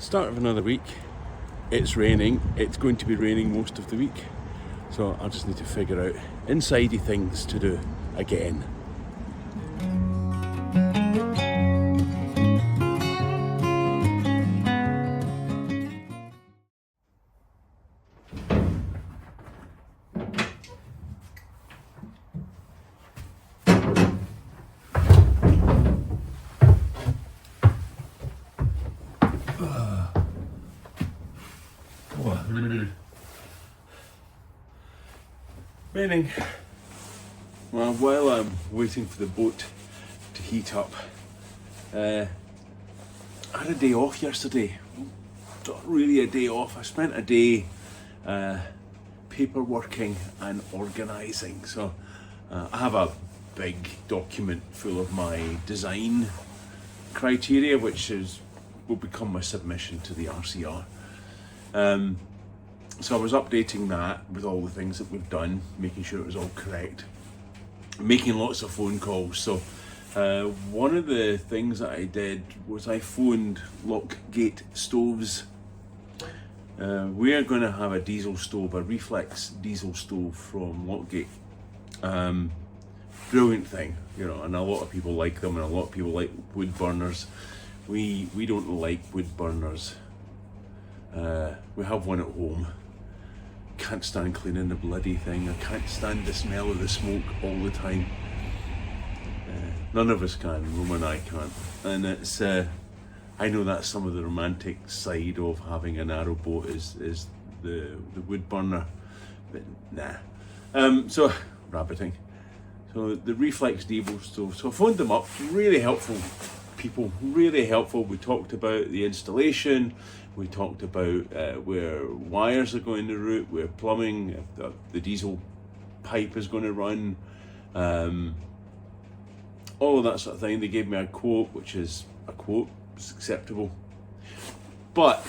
Start of another week. It's raining. It's going to be raining most of the week. So I just need to figure out insidey things to do again. Raining. Well, while I'm waiting for the boat to heat up, I had a day off yesterday. Not really a day off. I spent a day paperworking and organising. So I have a big document full of my design criteria, which will become my submission to the RCR. So I was updating that with all the things that we've done, making sure it was all correct, making lots of phone calls. So one of the things that I did was I phoned Lockgate Stoves. We are going to have a diesel stove, a reflex diesel stove from Lockgate. Brilliant thing, you know, and a lot of people like them, and a lot of people like wood burners. We don't like wood burners. We have one at home. Can't stand cleaning the bloody thing. I can't stand the smell of the smoke all the time. None of us can. Roma and I can't. And it's I know that's some of the romantic side of having a narrowboat is the wood burner, but nah. So rabbiting. So the reflex diesel stove. So I phoned them up. Really helpful people. Really helpful. We talked about the installation. We talked about where wires are going to route, where plumbing, the diesel pipe is going to run, all of that sort of thing. They gave me a quote, which is a quote, it's acceptable. But,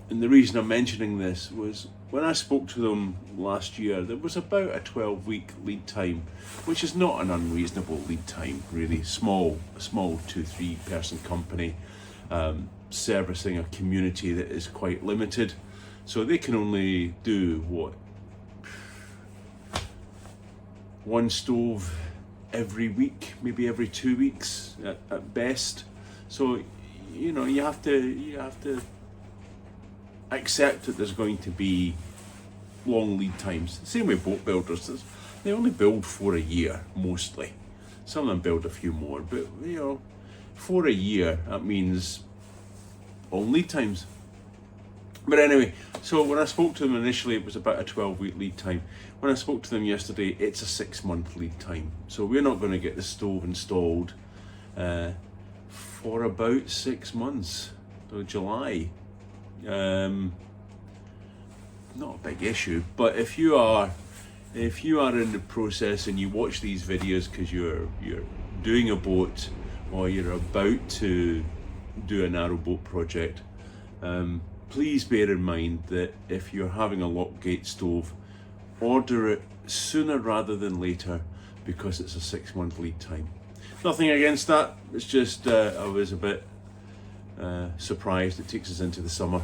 and the reason I'm mentioning this was when I spoke to them last year, there was about a 12-week lead time, which is not an unreasonable lead time, really. A small 2-3 person company. Servicing a community that is quite limited, so they can only do what, one stove every week, maybe every 2 weeks at best. So you know, you have to accept that there's going to be long lead times. Same with boat builders, they only build for a year mostly. Some of them build a few more, but you know, for a year that means on lead times. But anyway, so when I spoke to them initially, it was about a 12-week lead time. When I spoke to them yesterday, it's a 6-month lead time. So we're not going to get the stove installed for about 6 months. So July. Not a big issue, but if you are in the process and you watch these videos because you're doing a boat or you're about to do a narrowboat project, please bear in mind that if you're having a Lockgate stove, order it sooner rather than later because it's a 6-month lead time. Nothing against that, it's just I was a bit surprised it takes us into the summer.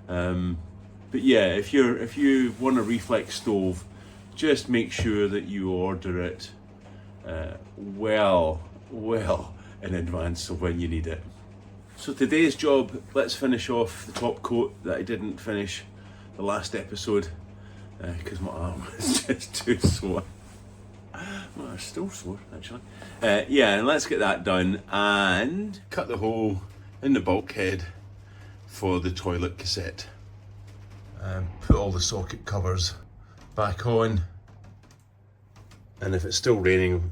But yeah, if you want a reflex stove, just make sure that you order it well in advance of when you need it. So today's job, let's finish off the top coat that I didn't finish the last episode because my arm is just too sore. Well, it's still sore actually. Yeah, and let's get that done and cut the hole in the bulkhead for the toilet cassette. Put all the socket covers back on, and if it's still raining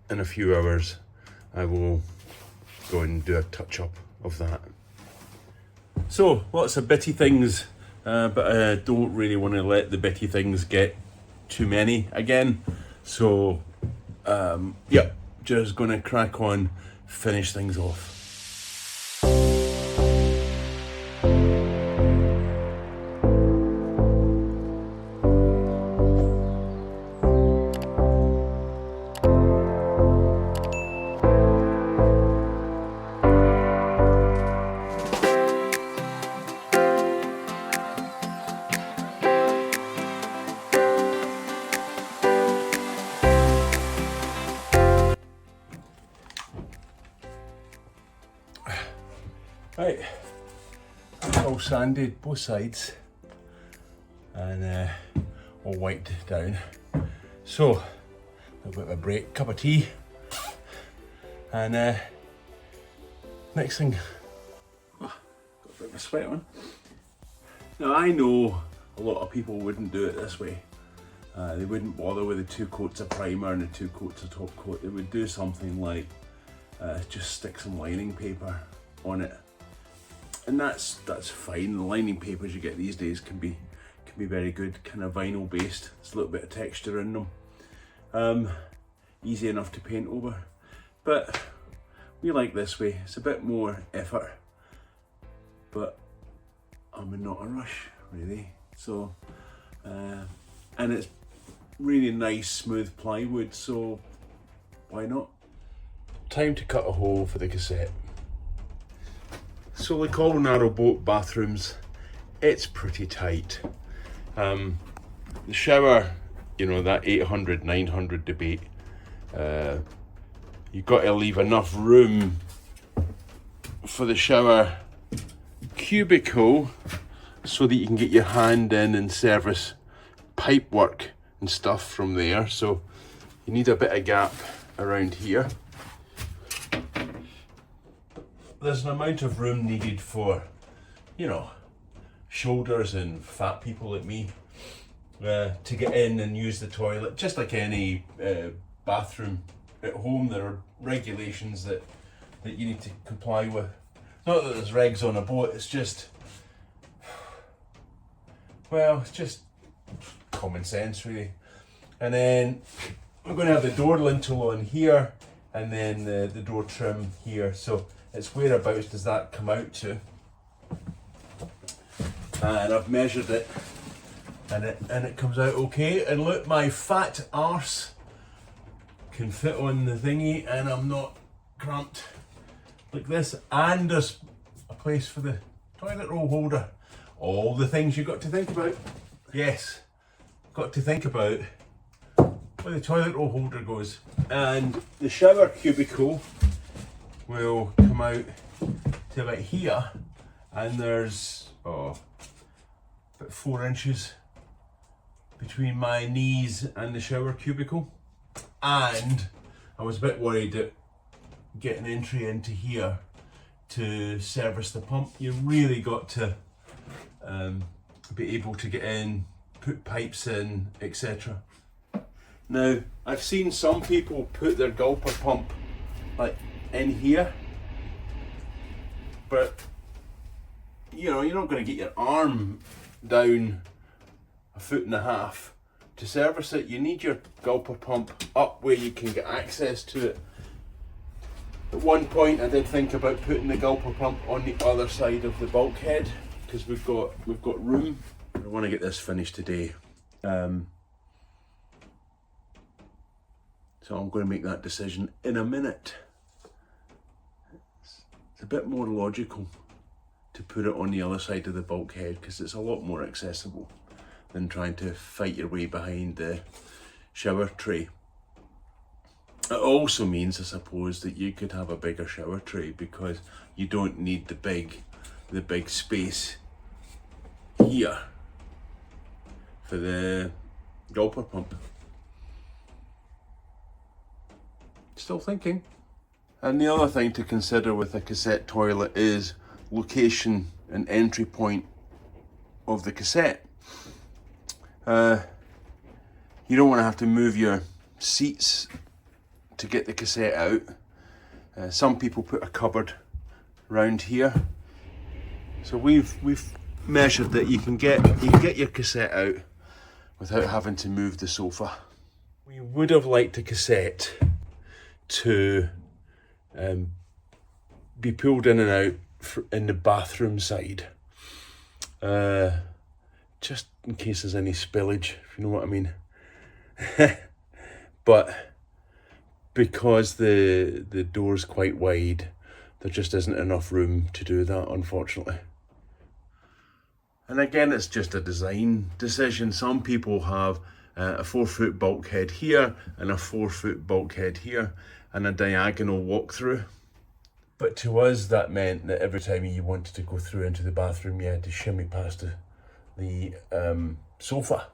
in a few hours, I will go and do a touch-up of that. So lots of bitty things, but I don't really want to let the bitty things get too many again. So yeah, just gonna crack on, finish things off. Right, it's all sanded both sides and all wiped down. So, a little bit of a break, cup of tea, and next thing, got a bit of a sweat on. Now I know a lot of people wouldn't do it this way. They wouldn't bother with the 2 coats of primer and the 2 coats of top coat. They would do something like just stick some lining paper on it, and that's fine. The lining papers you get these days can be very good, kind of vinyl based. There's a little bit of texture in them. Easy enough to paint over, but we like this way. It's a bit more effort, but I'm in not a rush really. So, and it's really nice smooth plywood, so why not? Time to cut a hole for the cassette. So like all narrowboat bathrooms, it's pretty tight. The shower, you know, that 800, 900 debate, you've got to leave enough room for the shower cubicle so that you can get your hand in and service pipe work and stuff from there. So you need a bit of gap around here. There's an amount of room needed for, you know, shoulders and fat people like me to get in and use the toilet. Just like any bathroom at home, there are regulations that you need to comply with. Not that there's regs on a boat, it's just, well, it's just common sense really. And then we're going to have the door lintel on here, and then the door trim here. So it's whereabouts does that come out to? And I've measured it, and it comes out okay. And look, my fat arse can fit on the thingy, and I'm not cramped like this. And there's a place for the toilet roll holder. All the things you've got to think about. Yes, got to think about where the toilet roll holder goes. And the shower cubicle will come out to about here, and there's about 4 inches between my knees and the shower cubicle. And I was a bit worried that getting entry into here to service the pump, you really got to be able to get in, put pipes in, etc. Now, I've seen some people put their gulper pump like in here, but you know, you're not going to get your arm down 1.5 feet to service it. You need your gulper pump up where you can get access to it. At one point I did think about putting the gulper pump on the other side of the bulkhead, because we've got room. I want to get this finished today. So I'm going to make that decision in a minute. It's a bit more logical to put it on the other side of the bulkhead, because it's a lot more accessible than trying to fight your way behind the shower tray. It also means, I suppose, that you could have a bigger shower tray, because you don't need the big space here for the gulper pump. Still thinking. And the other thing to consider with a cassette toilet is location and entry point of the cassette. You don't want to have to move your seats to get the cassette out. Some people put a cupboard around here. So we've measured that you can get your cassette out without having to move the sofa. We would have liked a cassette to be pulled in and out in the bathroom side, just in case there's any spillage, if you know what I mean. But because the door's quite wide, there just isn't enough room to do that, unfortunately. And again, it's just a design decision. Some people have a 4-foot bulkhead here and a 4-foot bulkhead here and a diagonal walk-through. But to us, that meant that every time you wanted to go through into the bathroom, you had to shimmy past the sofa.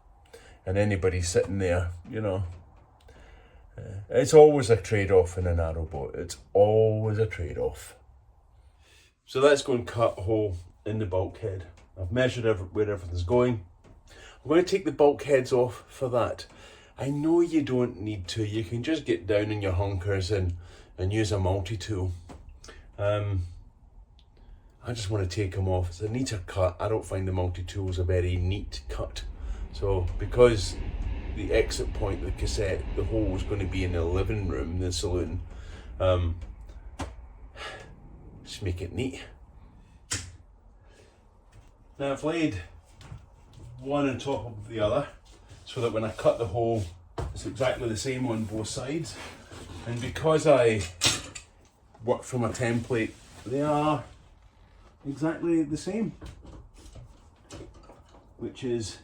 And anybody sitting there, you know, it's always a trade-off in a narrowboat. It's always a trade-off. So let's go and cut a hole in the bulkhead. I've measured where everything's going. I'm going to take the bulkheads off for that. I know you don't need to. You can just get down in your hunkers and use a multi-tool. I just want to take them off. It's a neater cut. I don't find the multi-tools a very neat cut. So because the exit point of the cassette, the hole is going to be in the living room, the saloon, just make it neat. Now I've laid one on top of the other so that when I cut the hole, it's exactly the same on both sides. And because I work from a template, they are exactly the same, which is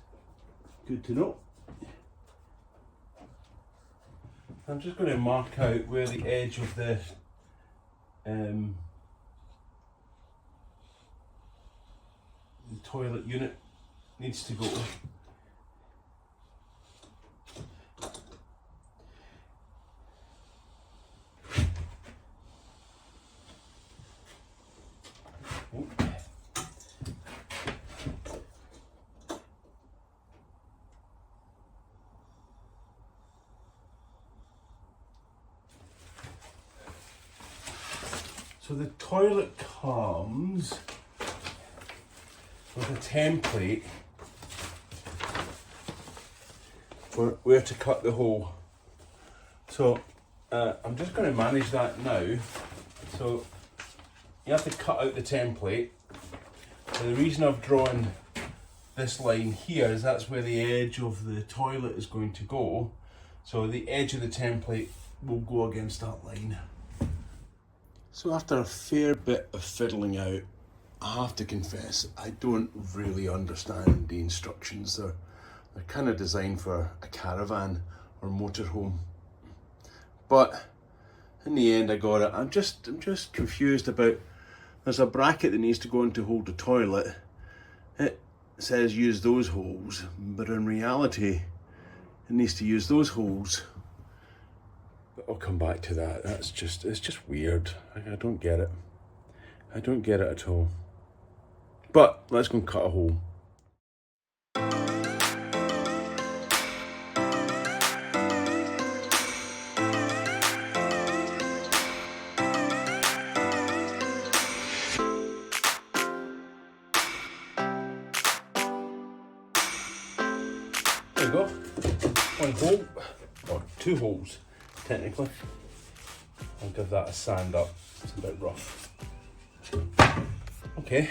good to know. I'm just going to mark out where the edge of the toilet unit needs to go. So the toilet comes with a template for where to cut the hole. So I'm just going to manage that now. So you have to cut out the template. So the reason I've drawn this line here is that's where the edge of the toilet is going to go. So the edge of the template will go against that line. So after a fair bit of fiddling out, I have to confess, I don't really understand the instructions. They're kind of designed for a caravan or motorhome. But in the end I got it. I'm just confused about, there's a bracket that needs to go in to hold the toilet. It says use those holes, but in reality it needs to use those holes. But I'll come back to that. It's just weird. I don't get it. I don't get it at all. But let's go and cut a hole. There we go. One hole, or two holes, technically. I'll give that a sand up. It's a bit rough. Okay.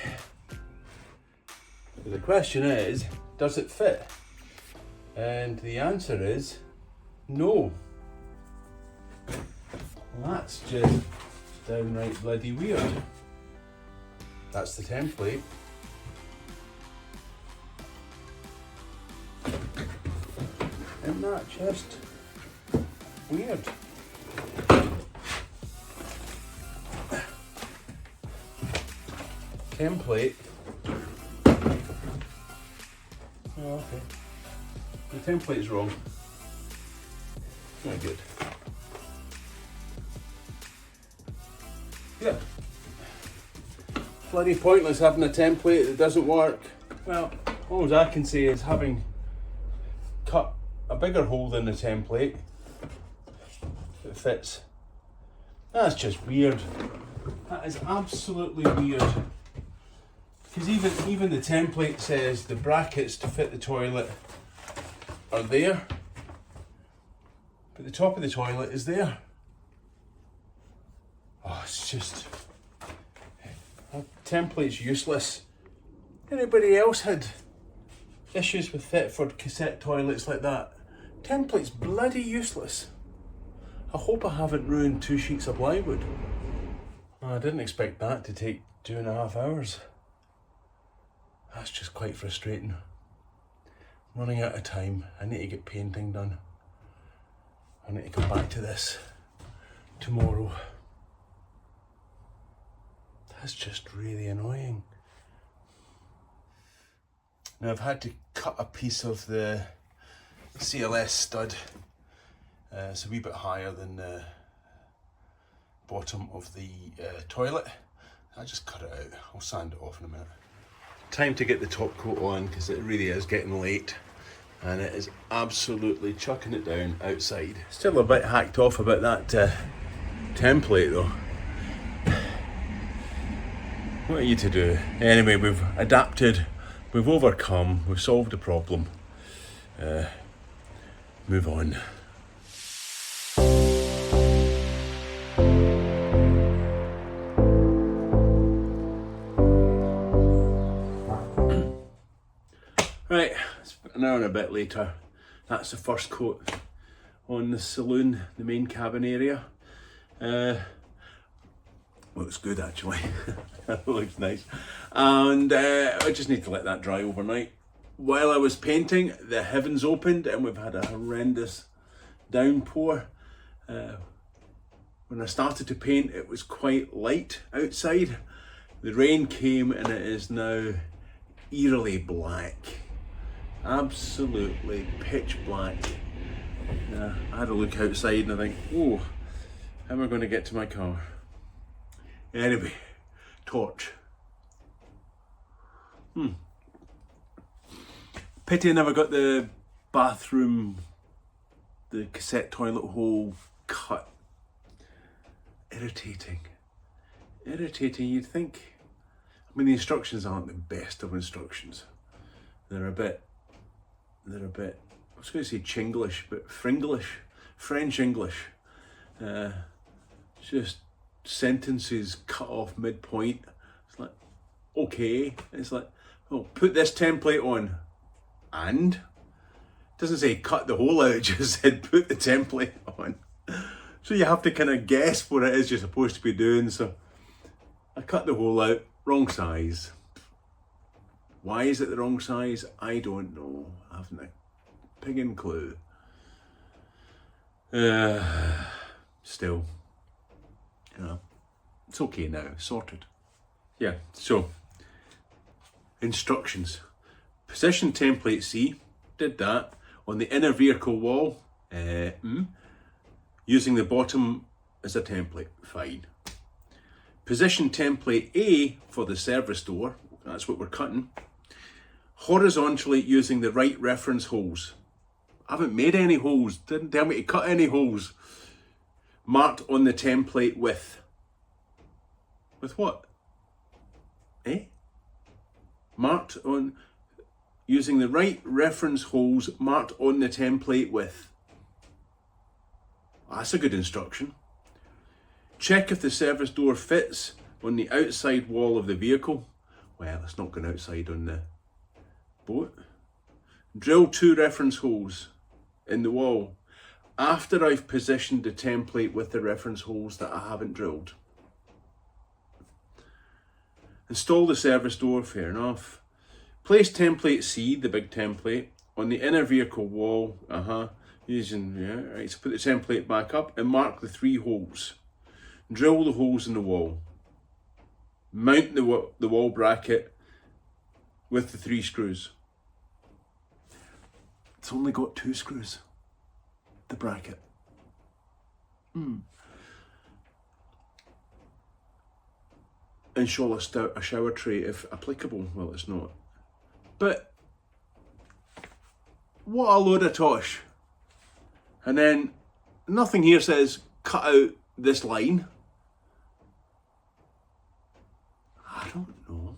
The question is, does it fit? And the answer is no. Well, that's just downright bloody weird. That's the template. Isn't that just weird? Template. Oh, okay. The template's wrong. Not good. Yeah. Bloody pointless having a template that doesn't work. Well, all I can say is having cut a bigger hole than the template that fits. That's just weird. That is absolutely weird. Because even the template says the brackets to fit the toilet are there, but the top of the toilet is there. Oh, it's just, that template's useless. Anybody else had issues with Thetford cassette toilets like that? Template's bloody useless. I hope I haven't ruined 2 sheets of plywood. Oh, I didn't expect that to take 2.5 hours. That's just quite frustrating. I'm running out of time. I need to get painting done. I need to come back to this tomorrow. That's just really annoying. Now I've had to cut a piece of the CLS stud. It's a wee bit higher than the bottom of the toilet. I just cut it out. I'll sand it off in a minute. Time to get the top coat on because it really is getting late and it is absolutely chucking it down outside. Still a bit hacked off about that template though. What are you to do? Anyway, we've adapted, we've overcome, we've solved the problem. Move on. Right, it's an hour and a bit later. That's the first coat on the saloon, the main cabin area. Looks good actually. Looks nice. And I just need to let that dry overnight. While I was painting, the heavens opened and we've had a horrendous downpour. When I started to paint, it was quite light outside. The rain came and it is now eerily black. Absolutely pitch black. I had a look outside and I think, oh, how am I going to get to my car? Anyway, torch. Pity I never got the bathroom, the cassette toilet hole cut. Irritating. Irritating, you'd think. I mean, the instructions aren't the best of instructions. They're a bit, I was going to say Chinglish, but Fringlish, French English. Just sentences cut off midpoint. It's like, okay. It's like, oh, put this template on. And? It doesn't say cut the hole out, it just said put the template on. So you have to kind of guess what it is you're supposed to be doing. So I cut the hole out, wrong size. Why is it the wrong size? I don't know. I haven't a piggin' clue. Still, you know, it's okay now, sorted. Yeah, so, instructions. Position template C, did that. On the inner vehicle wall, using the bottom as a template, fine. Position template A for the service door, that's what we're cutting. Horizontally using the right reference holes. I haven't made any holes, didn't tell me to cut any holes. Marked on the template with. With what? Marked on, using the right reference holes marked on the template with. That's a good instruction. Check if the service door fits on the outside wall of the vehicle. Well, it's not going outside on the boat. Drill 2 reference holes in the wall after I've positioned the template with the reference holes that I haven't drilled. Install the service door, fair enough. Place template C, the big template, on the inner vehicle wall, using, right, so put the template back up and mark the 3 holes. Drill the holes in the wall. Mount the wall bracket with the 3 screws. It's only got 2 screws, the bracket. Install a shower tray if applicable. Well, it's not. But what a load of tosh. And then nothing here says cut out this line. I don't know.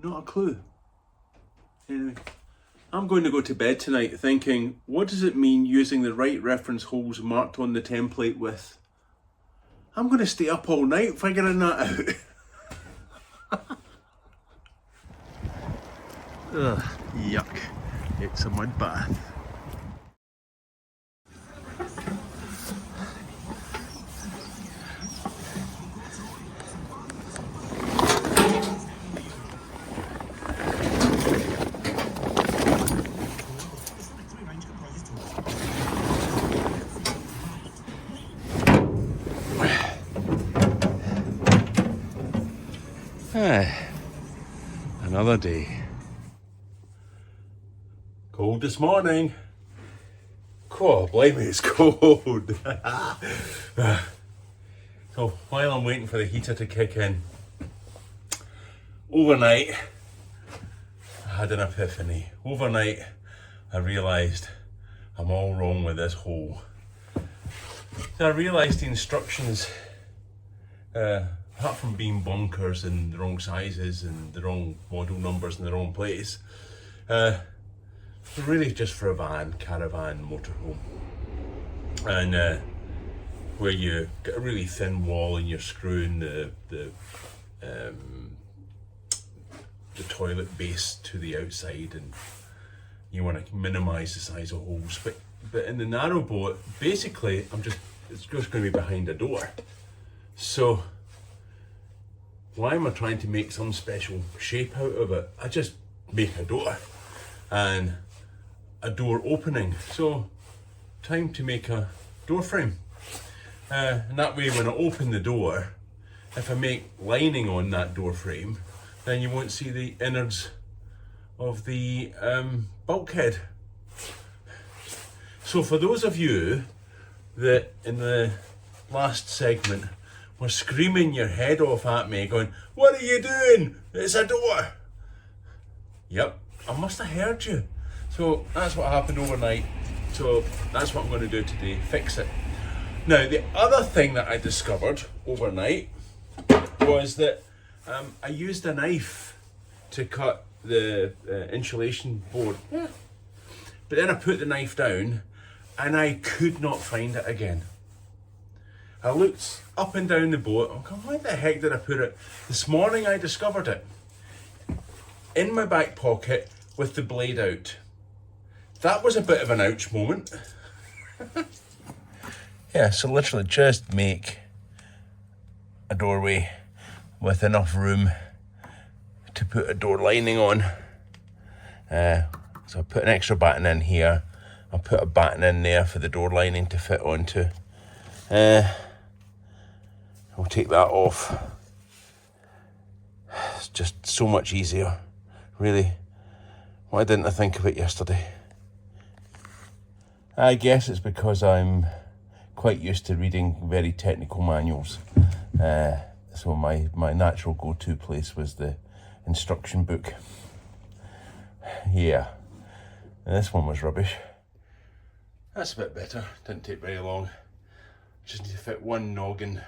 Not a clue. Anyway, I'm going to go to bed tonight thinking, what does it mean using the right reference holes marked on the template with? I'm going to stay up all night figuring that out. Ugh, yuck. It's a mud bath. Another day. Cold this morning. Oh, blimey, it's cold. So while I'm waiting for the heater to kick in, overnight I had an epiphany. Overnight I realised I'm all wrong with this hole. So I realised the instructions, apart from being bonkers and the wrong sizes and the wrong model numbers in the wrong place, they're really just for a van, caravan, motorhome. And where you get a really thin wall and you're screwing the toilet base to the outside, and you want to minimise the size of holes. But in the narrowboat, basically, it's just going to be behind a door. So why am I trying to make some special shape out of it? I just make a door and a door opening. So time to make a door frame. And that way when I open the door, if I make lining on that door frame, then you won't see the innards of the bulkhead. So for those of you that in the last segment were screaming your head off at me going, "What are you doing? It's a door." Yep, I must have heard you. So that's what happened overnight. So that's what I'm going to do today, fix it. Now, the other thing that I discovered overnight was that I used a knife to cut the insulation board. Yeah. But then I put the knife down and I could not find it again. I looked up and down the boat. I'm going, why the heck did I put it? This morning I discovered it in my back pocket with the blade out. That was a bit of an ouch moment. Yeah, so literally just make a doorway with enough room to put a door lining on. So I put an extra batten in here. I'll put a batten in there for the door lining to fit onto. I'll take that off. It's just so much easier, really. Why didn't I think of it yesterday? I guess it's because I'm quite used to reading very technical manuals. So my natural go-to place was the instruction book. Yeah, and this one was rubbish. That's a bit better, didn't take very long. Just need to fit one noggin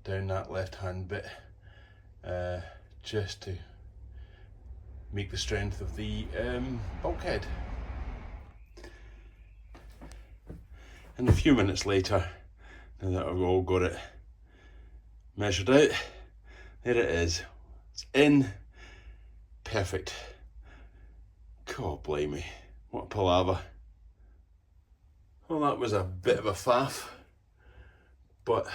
down that left-hand bit, just to make the strength of the bulkhead. And a few minutes later, now that I've all got it measured out, there it is. It's in. Perfect. God blimey, what a palaver. Well, that was a bit of a faff, but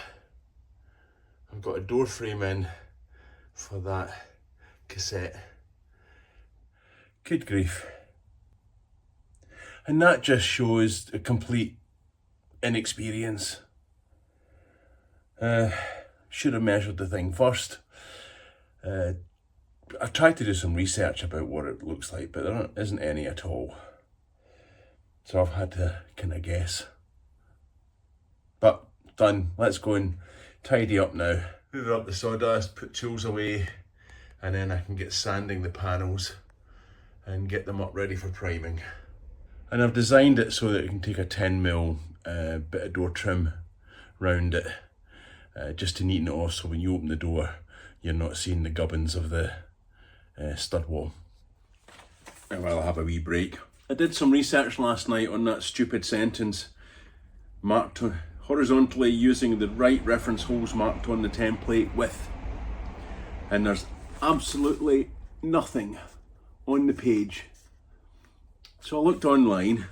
I've got a door frame in for that cassette. Good grief. And that just shows a complete inexperience. Should have measured the thing first. I tried to do some research about what it looks like, but there isn't any at all. So I've had to kind of guess. But done. Let's go and tidy up now. Move up the sawdust, put tools away, and then I can get sanding the panels and get them up ready for priming. And I've designed it so that it can take a 10mm bit of door trim round it, just to neaten it off, so when you open the door you're not seeing the gubbins of the stud wall. And I'll have a wee break. I did some research last night on that stupid sentence, marked horizontally using the right reference holes marked on the template with, and there's absolutely nothing on the page. So I looked online,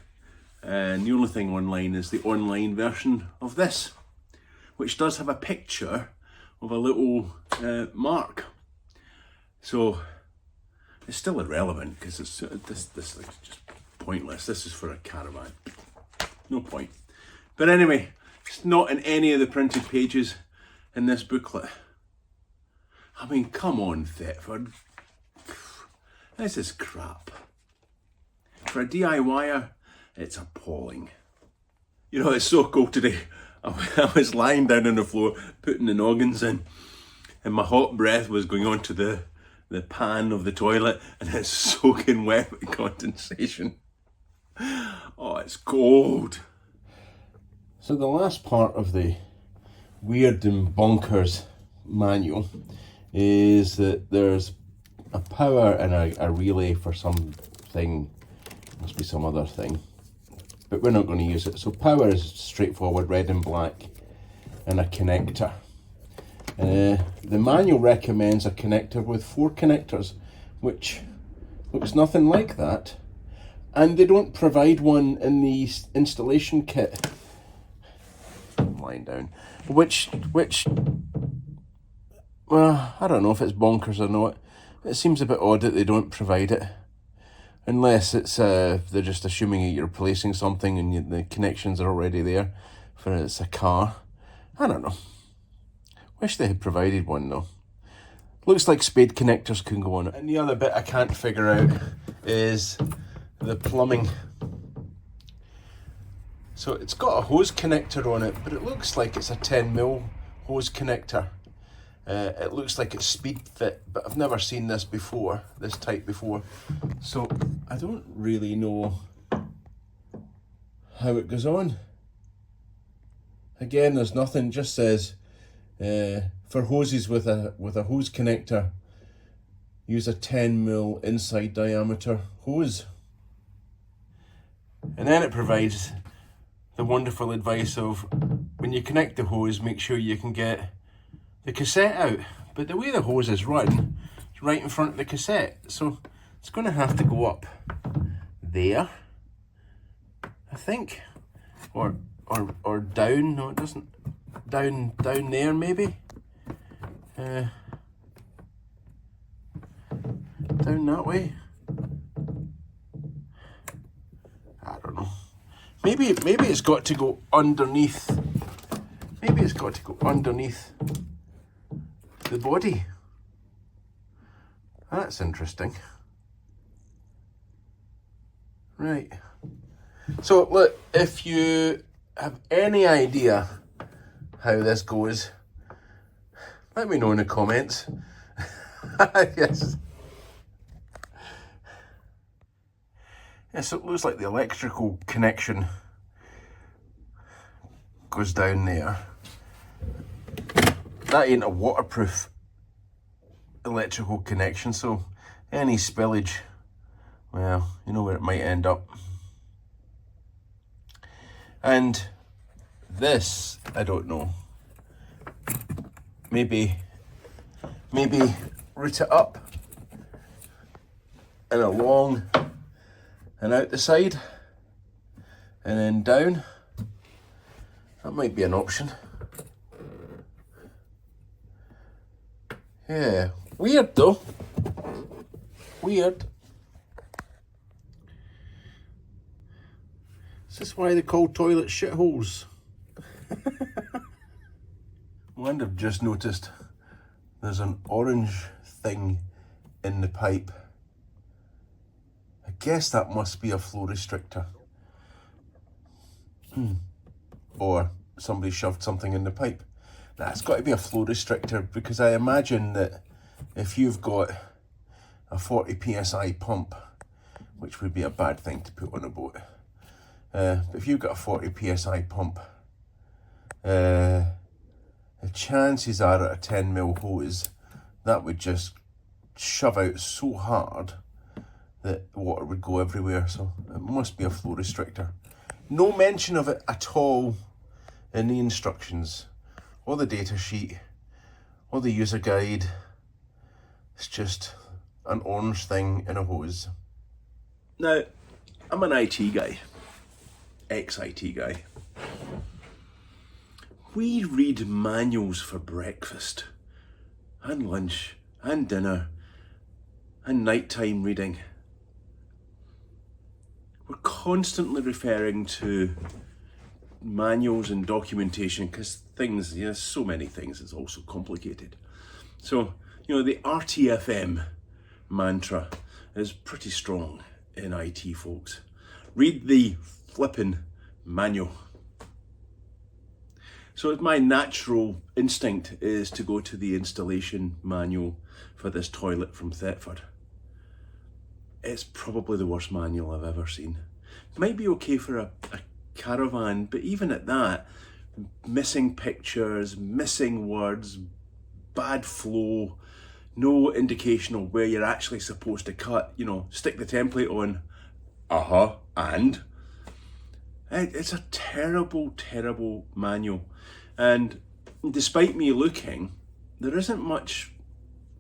and the only thing online is the online version of this, which does have a picture of a little mark. So it's still irrelevant because it's this is just pointless. This is for a caravan, no point. But anyway, it's not in any of the printed pages in this booklet. I mean, come on, Thetford. This is crap. For a DIYer, it's appalling. You know, it's so cold today. I was lying down on the floor, putting the noggins in, and my hot breath was going onto the pan of the toilet, and it's soaking wet with condensation. Oh, it's cold. So the last part of the weird and bonkers manual is that there's a power and a relay for something, must be some other thing, but we're not going to use it. So power is straightforward, red and black, and a connector. The manual recommends a connector with 4 connectors, which looks nothing like that, and they don't provide one in the installation kit. I'm lying down. Which well, I don't know if it's bonkers or not. It seems a bit odd that they don't provide it, unless it's they're just assuming that you're replacing something and the connections are already there for it's a car. I don't know. Wish they had provided one though. Looks like spade connectors can go on it. And the other bit I can't figure out is the plumbing. So it's got a hose connector on it, but it looks like it's a 10mm hose connector. It looks like it's speed fit, but I've never seen this before, this type before. So I don't really know how it goes on. Again, there's nothing, just says for hoses with a hose connector, use a 10mm inside diameter hose. And then it provides the wonderful advice of when you connect the hose, make sure you can get the cassette out. But the way the hose is run, it's right in front of the cassette, so it's going to have to go up there, I think, or down. No, it doesn't. Down there maybe. Down that way. I don't know. Maybe it's got to go underneath. Maybe it's got to go underneath the body. That's interesting. Right. So look, if you have any idea how this goes, let me know in the comments. Yes. Yes, it looks like the electrical connection goes down there. That ain't a waterproof electrical connection, so any spillage, well, you know where it might end up. And this, I don't know. Maybe route it up and along and out the side and then down. That might be an option. Yeah, weird though. Weird. Is this why they call toilets shitholes? And I've just noticed there's an orange thing in the pipe. I guess that must be a flow restrictor. Or somebody shoved something in the pipe. Nah, it's got to be a flow restrictor, because I imagine that if you've got a 40 psi pump, which would be a bad thing to put on a boat, but if you've got a 40 psi pump, the chances are at a 10mm hose, that would just shove out so hard that water would go everywhere. So it must be a flow restrictor. No mention of it at all in the instructions, or the data sheet, or the user guide. It's just an orange thing in a hose. Now, I'm an IT guy, ex-IT guy. We read manuals for breakfast, and lunch, and dinner, and nighttime reading. We're constantly referring to manuals and documentation because things, so many things, it's all so complicated. So You know, the RTFM mantra is pretty strong in IT, folks. Read the flippin' manual. So my natural instinct is to go to the installation manual for this toilet from Thetford. It's probably the worst manual I've ever seen. It might be okay for a caravan, but even at that, missing pictures, missing words, bad flow, no indication of where you're actually supposed to cut, you know, stick the template on, and it's a terrible, terrible manual. And despite me looking, there isn't much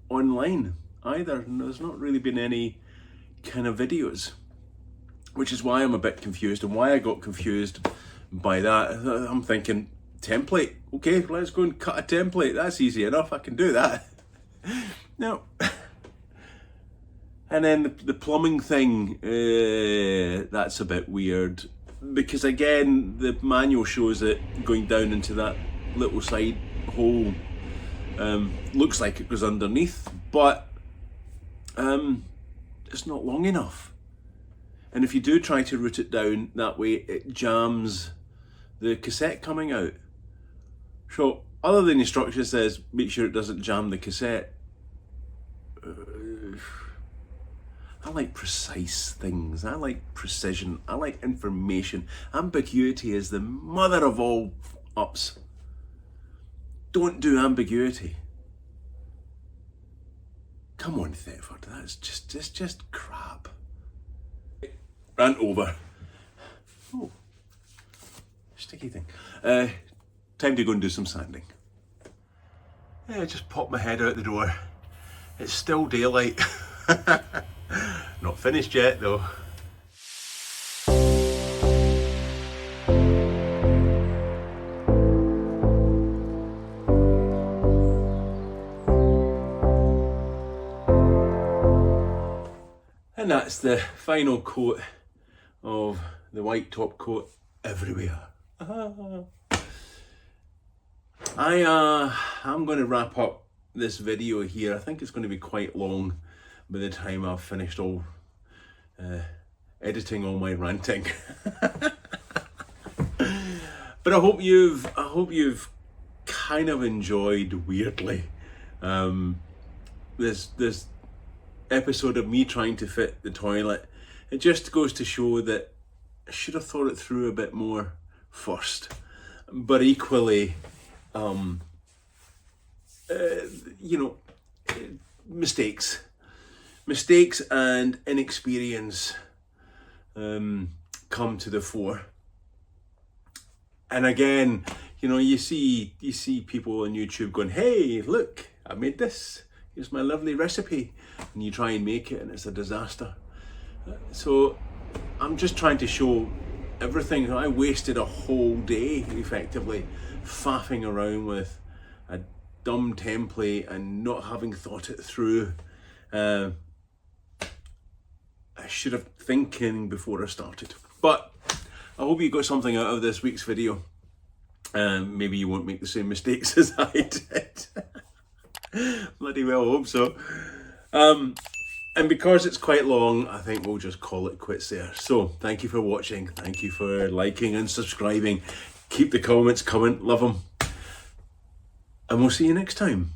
online either. There's not really been any kind of videos, which is why I'm a bit confused and why I got confused by that. I'm thinking, template, okay, let's go and cut a template. That's easy enough, I can do that. No. And then the plumbing thing, that's a bit weird, because again, the manual shows it going down into that little side hole. Looks like it goes underneath, but it's not long enough. And if you do try to route it down that way, it jams the cassette coming out. So other than the instruction says, make sure it doesn't jam the cassette. I like precise things. I like precision. I like information. Ambiguity is the mother of all ups. Don't do ambiguity. Come on, Thetford. That's just crap. Rant over. Oh, sticky thing. Time to go and do some sanding. Yeah, I just popped my head out the door. It's still daylight. Not finished yet though. And that's the final coat of the white top coat everywhere. I'm going to wrap up this video here. I think it's going to be quite long by the time I've finished all editing all my ranting. But I hope you've kind of enjoyed, weirdly, this episode of me trying to fit the toilet. It just goes to show that I should have thought it through a bit more first, but equally, you know, mistakes and inexperience come to the fore. And again, you know, you see people on YouTube going, hey, look, I made this. Here's my lovely recipe. And you try and make it and it's a disaster. So I'm just trying to show everything. I wasted a whole day effectively faffing around with a dumb template and not having thought it through. I should have thinking before I started. But I hope you got something out of this week's video. Maybe you won't make the same mistakes as I did. Bloody well hope so. And because it's quite long, I think we'll just call it quits there. So thank you for watching. Thank you for liking and subscribing. Keep the comments coming. Love them. And we'll see you next time.